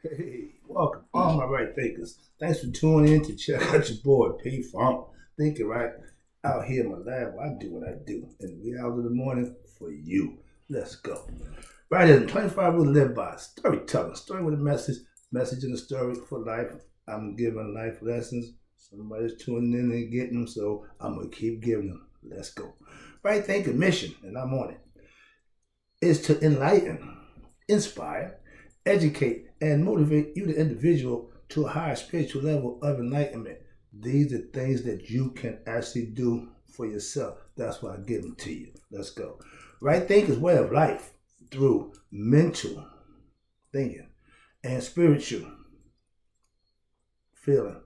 Hey, welcome, all my right thinkers. Thanks for tuning in to check out your boy P Funk. Thinking right out here in my lab, where I do what I do. And we out in the morning for you. Let's go. Right in 25 will live by storytelling. Story with a message in the story for life. I'm giving life lessons. Somebody's tuning in and getting them, so I'm gonna keep giving them. Let's go. Right thinking mission, and I'm on it, is to enlighten, inspire, educate, and motivate you, the individual, to a higher spiritual level of enlightenment. These are things that you can actually do for yourself. That's why I give them to you. Let's go. Right thinking is way of life through mental thinking and spiritual feeling.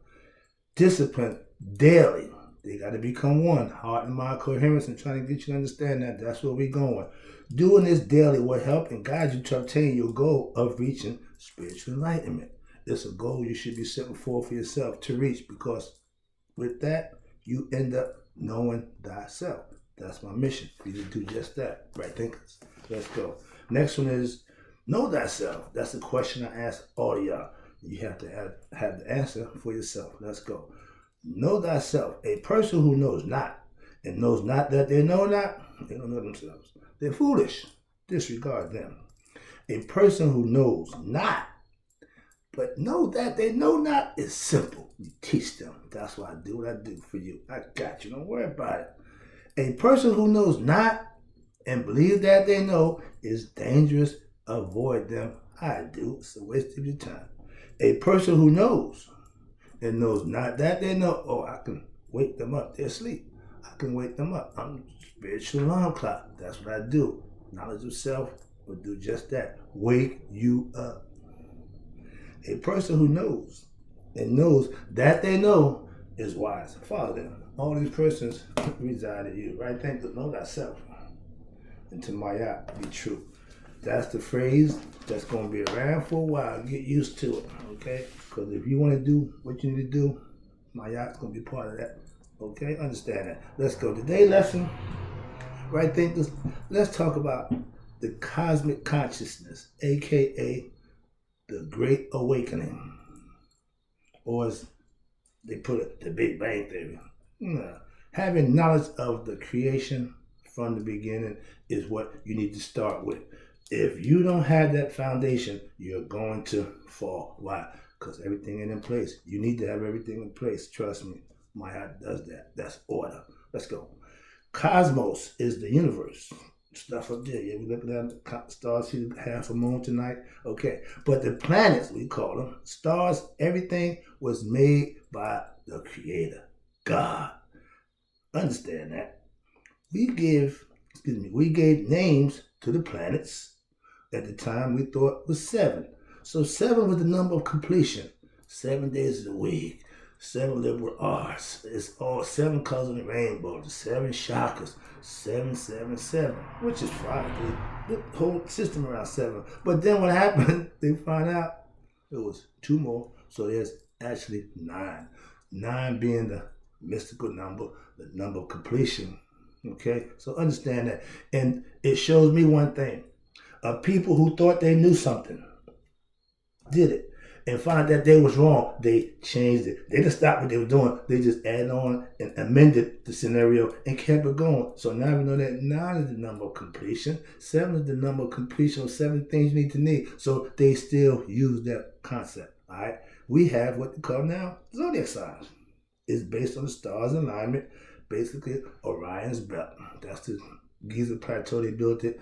Discipline daily. They got to become one. Heart and mind coherence, and trying to get you to understand that. That's where we're going. Doing this daily will help and guide you to obtain your goal of reaching spiritual enlightenment. It's a goal you should be setting for yourself to reach, because with that, you end up knowing thyself. That's my mission, for you to do just that. Right thinkers. Let's go. Next one is know thyself. That's the question I ask all of y'all. You have to have the answer for yourself. Let's go. Know thyself. A person who knows not and knows not that they know not, they don't know themselves. They're foolish. Disregard them. A person who knows not but know that they know not is simple. You teach them. That's why I do what I do for you. I got you. Don't worry about it. A person who knows not and believes that they know is dangerous. Avoid them. I do. It's a waste of your time. A person who knows and knows not that they know, oh, I can wake them up. They're asleep. I can wake them up. I'm a spiritual alarm clock. That's what I do. Knowledge of self will do just that. Wake you up. A person who knows and knows that they know is wise. Follow them. All these persons reside in you. Right? Think, know thyself. And to Maya, be true. That's the phrase that's going to be around for a while. Get used to it, okay? Because if you want to do what you need to do, Mayat's going to be part of that, okay? Understand that. Let's go. Today's lesson, right thinkers, let's talk about the cosmic consciousness, a.k.a. the Great Awakening, or as they put it, the Big Bang Theory. Having knowledge of the creation from the beginning is what you need to start with. If you don't have that foundation, you're going to fall. Why? Because everything ain't in place. You need to have everything in place. Trust me. My heart does that. That's order. Let's go. Cosmos is the universe. Stuff up there. Yeah, we looking at the stars, see half a moon tonight. Okay. But the planets, we call them, stars, everything was made by the Creator, God. Understand that. We gave names to the planets. At the time, we thought was 7. So 7 was the number of completion. 7 days of the week, 7 liberal arts. It's all 7 colors of the rainbow, the 7 chakras, 777, which is 5. The whole system around 7. But then what happened? They found out it was 2 more. So there's actually 9. 9 being the mystical number, the number of completion. Okay, so understand that. And it shows me one thing. People who thought they knew something did it and found that they was wrong. They changed it. They didn't stop what they were doing. They just added on and amended the scenario and kept it going. So now we know that 9 is the number of completion. 7 is the number of completion of 7 things you need to need. So they still use that concept. All right. We have what they call now zodiac signs. It's based on the stars alignment. Basically, Orion's belt. That's the Giza plateau. They built it.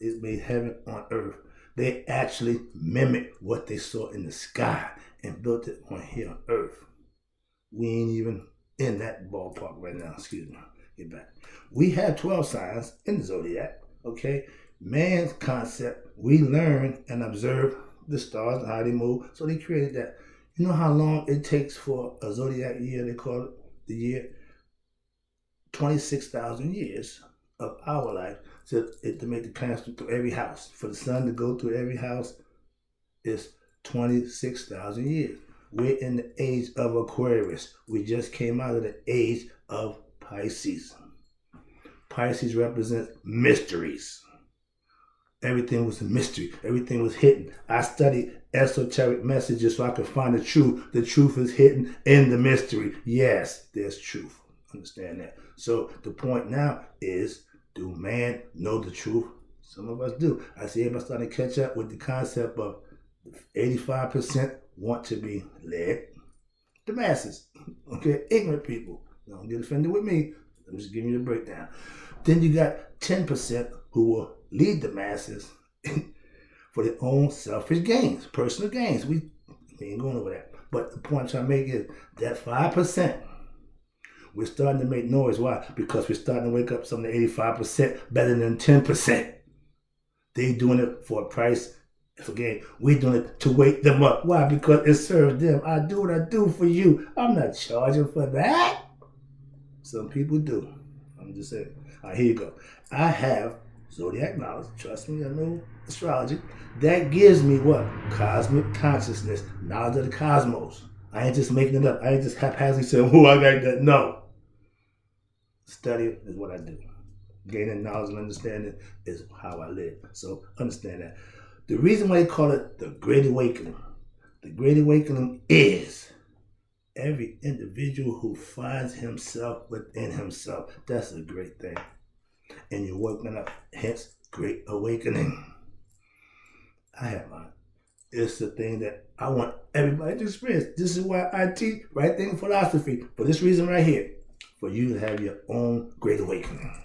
It made heaven on earth. They actually mimicked what they saw in the sky and built it on here on earth. We ain't even in that ballpark right now. Excuse me. Get back. We have 12 signs in the zodiac. Okay. Man's concept, we learn and observe the stars and how they move. So they created that. You know how long it takes for a zodiac year? They call it the year 26,000 years of our life to make the planets through every house. For the sun to go through every house is 26,000 years. We're in the age of Aquarius. We just came out of the age of Pisces. Pisces represents mysteries. Everything was a mystery. Everything was hidden. I studied esoteric messages so I can find the truth. The truth is hidden in the mystery. Yes, there's truth. Understand that. So the point now is, do man know the truth? Some of us do. I see everybody starting to catch up with the concept of 85% want to be led. The masses, okay, ignorant people. Don't get offended with me. I'm just giving you the breakdown. Then you got 10% who will lead the masses for their own selfish gains, personal gains. We ain't going over that. But the point I'm trying to make is that 5%, we're starting to make noise. Why? Because we're starting to wake up some of the 85% better than 10%. They doing it for a price. Again, we're doing it to wake them up. Why? Because it serves them. I do what I do for you. I'm not charging for that. Some people do. I'm just saying. All right, here you go. I have zodiac knowledge. Trust me, I know astrology. That gives me what? Cosmic consciousness. Knowledge of the cosmos. I ain't just making it up. I ain't just haphazardly saying, oh, I got that. No. Study is what I do. Gaining knowledge and understanding is how I live. So understand that. The reason why they call it the Great Awakening, the Great Awakening is every individual who finds himself within himself. That's a great thing. And you're waking up, hence Great Awakening. I have mine. It's the thing that I want everybody to experience. This is why I teach right thinking philosophy. For this reason right here. For you to have your own Great Awakening.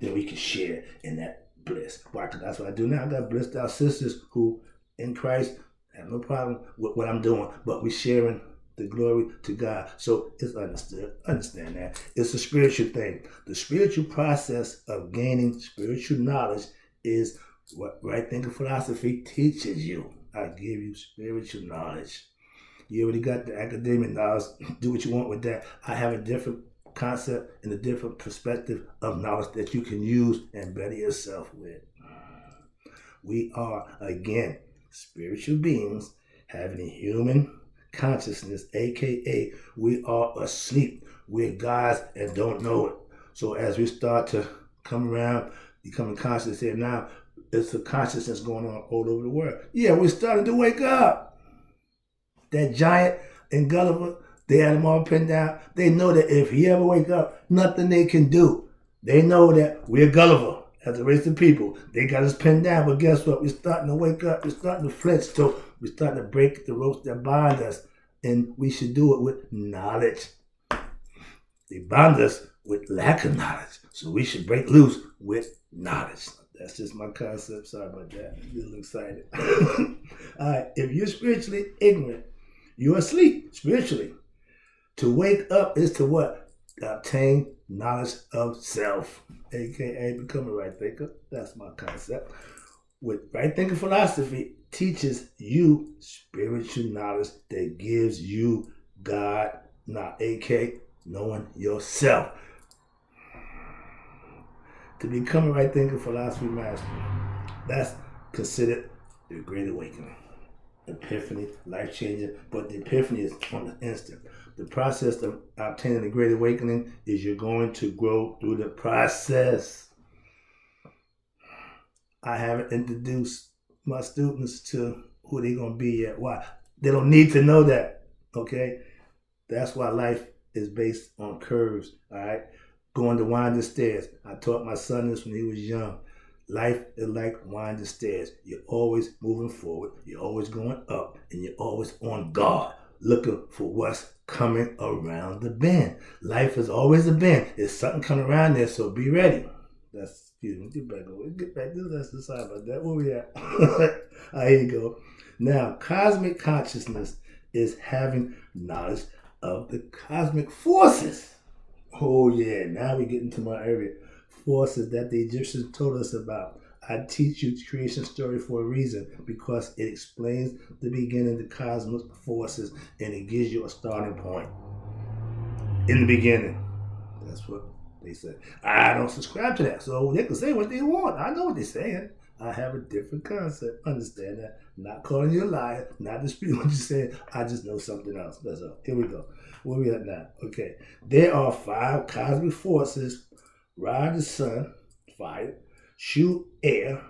Then we can share in that bliss. Why? Because that's what I do now. I got blissed out sisters who in Christ have no problem with what I'm doing, but we're sharing the glory to God. So it's understood. Understand that. It's a spiritual thing. The spiritual process of gaining spiritual knowledge is what right thinking philosophy teaches you. I give you spiritual knowledge. You already got the academic knowledge. Do what you want with that. I have a different concept and a different perspective of knowledge that you can use and better yourself with. We are, again, spiritual beings having a human consciousness, aka we are asleep. We're gods and don't know it. So as we start to come around, becoming conscious here now, it's a consciousness going on all over the world. Yeah, we're starting to wake up. That giant and Gulliver, they had them all pinned down. They know that if he ever wake up, nothing they can do. They know that we're Gulliver as a race of people. They got us pinned down, but guess what? We're starting to wake up. We're starting to flinch. So we're starting to break the ropes that bind us. And we should do it with knowledge. They bind us with lack of knowledge. So we should break loose with knowledge. That's just my concept. Sorry about that. I'm a little excited. All right. If you're spiritually ignorant, you're asleep spiritually. To wake up is to what? Obtain knowledge of self, aka become a right thinker. That's my concept. With right thinking philosophy, teaches you spiritual knowledge that gives you God, aka knowing yourself. To become a right thinking philosophy master, that's considered the Great Awakening. Epiphany, life-changing, but the epiphany is on the instant. The process of obtaining the Great Awakening is you're going to grow through the process. I haven't introduced my students to who they're going to be yet. Why? They don't need to know that, okay? That's why life is based on curves, all right? Going to winding stairs. I taught my son this when he was young. Life is like winding stairs. You're always moving forward. You're always going up. And you're always on guard, looking for what's coming around the bend. Life is always a bend. There's something coming around there, so be ready. That's, excuse me, get back to this. Sorry about that. Where we at? Here you go. Now, cosmic consciousness is having knowledge of the cosmic forces. Oh, yeah. Now we get into my area. Forces that the Egyptians told us about. I teach you the creation story for a reason, because it explains the beginning of the cosmic forces and it gives you a starting point. In the beginning. That's what they said. I don't subscribe to that, so they can say what they want. I know what they're saying. I have a different concept. Understand that. Not calling you a liar, not disputing what you're saying. I just know something else. That's all. Here we go. Where we at now? Okay. There are 5 cosmic forces. Ride the sun, fire. Shoot, air,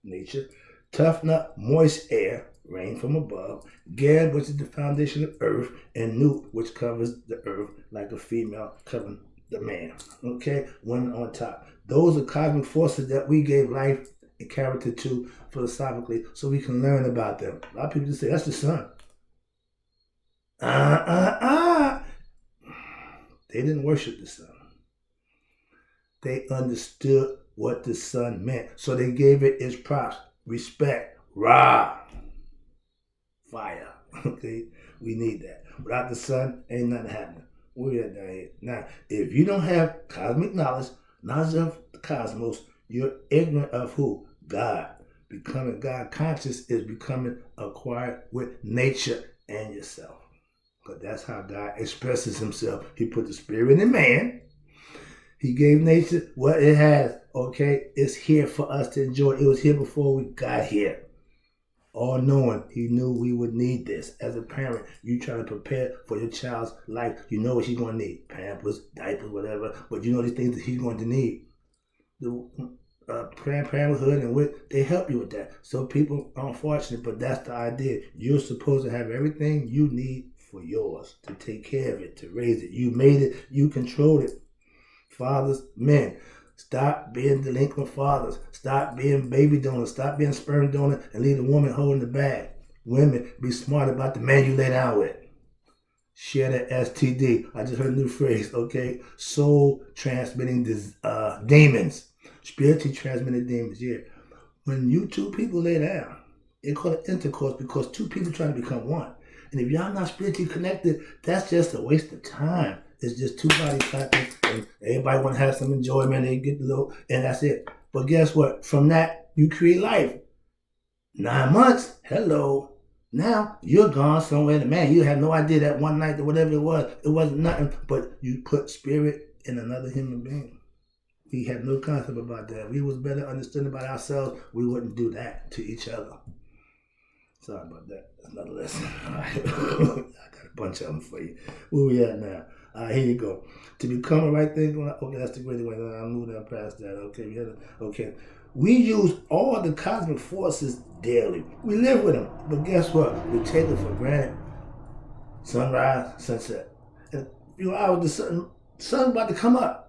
nature. Toughen up, moist air, rain from above, Gad, which is the foundation of earth, and Nu, which covers the earth like a female covering the man. Okay, one on top. Those are cosmic forces that we gave life and character to philosophically, so we can learn about them. A lot of people just say that's the sun. They didn't worship the sun. They understood what the sun meant, so they gave it its props, respect, Ra, fire. Okay, we need that. Without the sun, ain't nothing happening. We're down here. Now, if you don't have cosmic knowledge of the cosmos, you're ignorant of who? God. Becoming God conscious is becoming acquired with nature and yourself. Because that's how God expresses himself. He put the spirit in man. He gave nature what it has. Okay, it's here for us to enjoy. It was here before we got here. All knowing, he knew we would need this. As a parent, you try to prepare for your child's life. You know what he's going to need. Pampers, diapers, whatever. But you know these things that he's going to need. The parenthood and what they help you with that. So people are unfortunate, but that's the idea. You're supposed to have everything you need for yours, to take care of it, to raise it. You made it. You controlled it. Fathers, men, stop being delinquent fathers. Stop being baby donors. Stop being sperm donor and leave the woman holding the bag. Women, be smart about the man you lay down with. Share that STD. I just heard a new phrase, okay? Soul transmitting demons. Spiritually transmitted demons, yeah. When you two people lay down, they call it intercourse because two people trying to become one. And if y'all not spiritually connected, that's just a waste of time. It's just two bodies clapping, and everybody want to have some enjoyment. They get the little, and that's it. But guess what? From that, you create life. 9 months, hello. Now you're gone somewhere. Man, you had no idea that one night or whatever it wasn't nothing. But you put spirit in another human being. We had no concept about that. We was better understood about ourselves. We wouldn't do that to each other. Sorry about that. That's another lesson. All right. I got a bunch of them for you. Where we at now? Here you go. To become a right thing. Okay, that's the great way. I'm moving on past that. Okay. We use all the cosmic forces daily. We live with them. But guess what? We take them for granted. Sunrise, sunset. And a few hours, the sun's about to come up.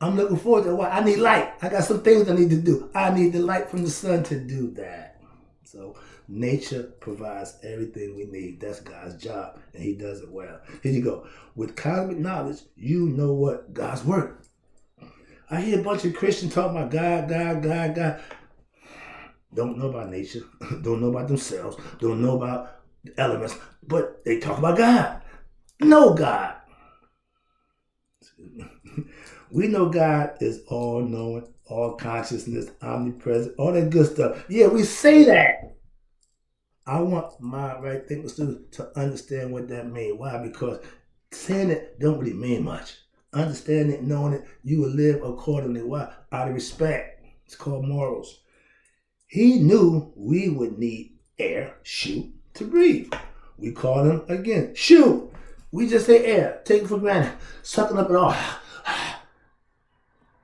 I'm looking forward to I need light. I got some things I need to do. I need the light from the sun to do that. So nature provides everything we need. That's God's job, and he does it well. Here you go. With cosmic knowledge, you know what God's word. I hear a bunch of Christians talking about God. Don't know about nature. Don't know about themselves. Don't know about the elements. But they talk about God. Know God. We know God is all-knowing, all-consciousness, omnipresent, all that good stuff. Yeah, we say that. I want my right thinking students to understand what that means. Why? Because saying it don't really mean much. Understanding it, knowing it, you will live accordingly. Why? Out of respect. It's called morals. He knew we would need air, shoot, to breathe. We call them, again, shoot. We just say air. Take it for granted. Sucking up it all.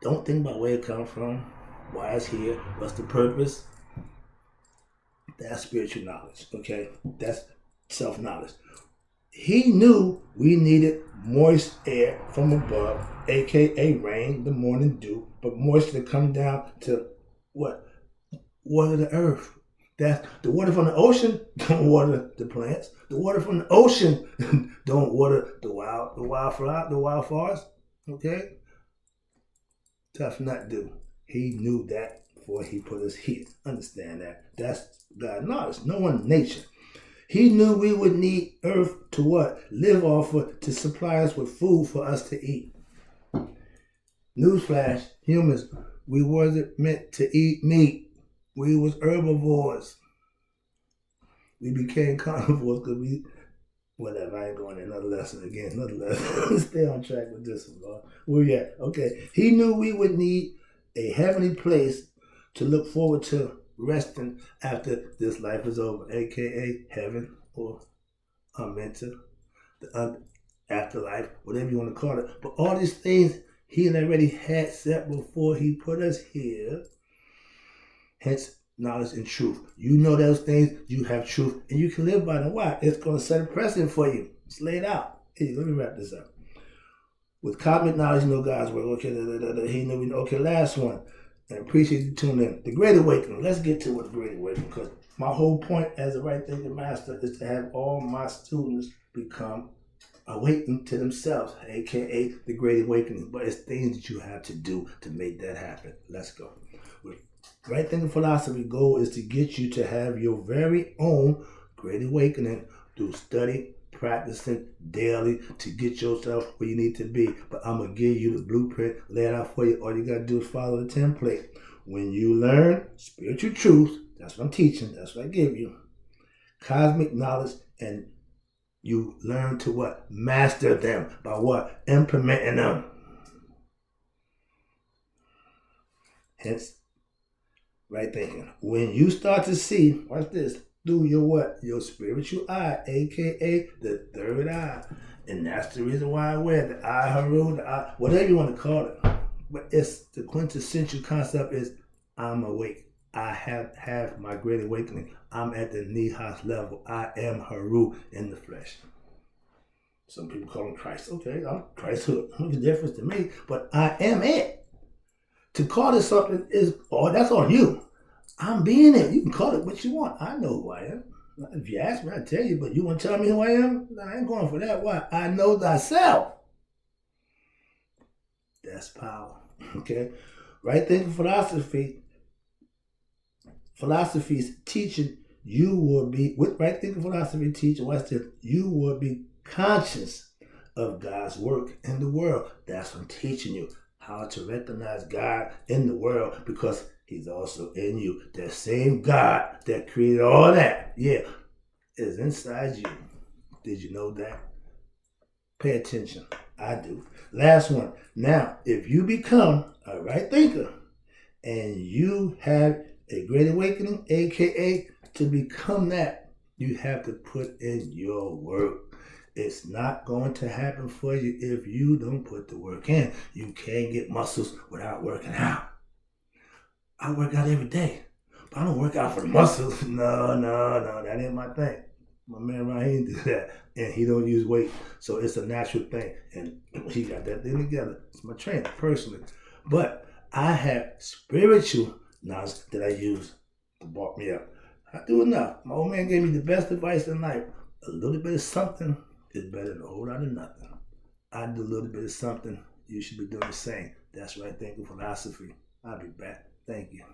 Don't think about where it comes from, why it's here, what's the purpose. That's spiritual knowledge, okay? That's self-knowledge. He knew we needed moist air from above, aka rain, the morning dew, but moisture to come down to what? Water the earth. That's the water from the ocean don't water the plants. The water from the ocean don't water the wildflowers, okay? Tough nut do. He knew that before he put us here. Understand that. That's God's knowledge. Knowing nature. He knew we would need earth to what? Live off of, to supply us with food for us to eat. Newsflash, humans, we wasn't meant to eat meat. We was herbivores. We became carnivores because we, whatever, I ain't going to another lesson again. Stay on track with this one, Lord. Where we at? Okay. He knew we would need a heavenly place to look forward to resting after this life is over, aka heaven or Amenta, the afterlife, whatever you want to call it. But all these things he already had set before he put us here. Hence, knowledge, and truth. You know those things, you have truth, and you can live by them. Why? It's going to set a precedent for you. It's laid out. Hey, let me wrap this up. With cosmic knowledge, you know God's work. Okay, he knew we know. Okay, last one. And appreciate you tuning in. The Great Awakening. Let's get to what the Great Awakening, because my whole point as a right thinking master is to have all my students become awakened to themselves, aka the Great Awakening. But it's things that you have to do to make that happen. Let's go. With right thinking philosophy goal is to get you to have your very own Great Awakening through study, practicing daily to get yourself where you need to be. But I'm going to give you the blueprint, lay it out for you. All you got to do is follow the template. When you learn spiritual truth, that's what I'm teaching, that's what I give you, cosmic knowledge, and you learn to what? Master them. By what? Implementing them. Hence, right thinking. When you start to see, watch this, through your what? Your spiritual eye, aka the third eye. And that's the reason why I wear the eye haru, the eye, whatever you want to call it. But it's the quintessential concept is I'm awake. I have my great awakening. I'm at the Nihas level. I am Haru in the flesh. Some people call him Christ. Okay, I'm Christhood. What's the difference to me? But I am it. To call it something is, that's on you. I'm being it. You can call it what you want. I know who I am. If you ask me, I tell you. But you want to tell me who I am? No, I ain't going for that. Why? I know thyself. That's power. Okay? Right thinking philosophy's teaching, you will be, with right thinking philosophy teaching, watch this, you will be conscious of God's work in the world. That's what I'm teaching you, how to recognize God in the world, because he's also in you. That same God that created all that, is inside you. Did you know that? Pay attention. I do. Last one. Now, if you become a right thinker and you have a great awakening, aka to become that, you have to put in your work. It's not going to happen for you if you don't put the work in. You can't get muscles without working out. I work out every day, but I don't work out for the muscles. No, that ain't my thing. My man Ryan do that, and he don't use weight, so it's a natural thing, and he got that thing together. It's my trainer personally, but I have spiritual knowledge that I use to bulk me up. I do enough. My old man gave me the best advice in life. A little bit of something is better than a whole lot of nothing. I do a little bit of something. You should be doing the same. That's right thinking philosophy. I'll be back. Thank you.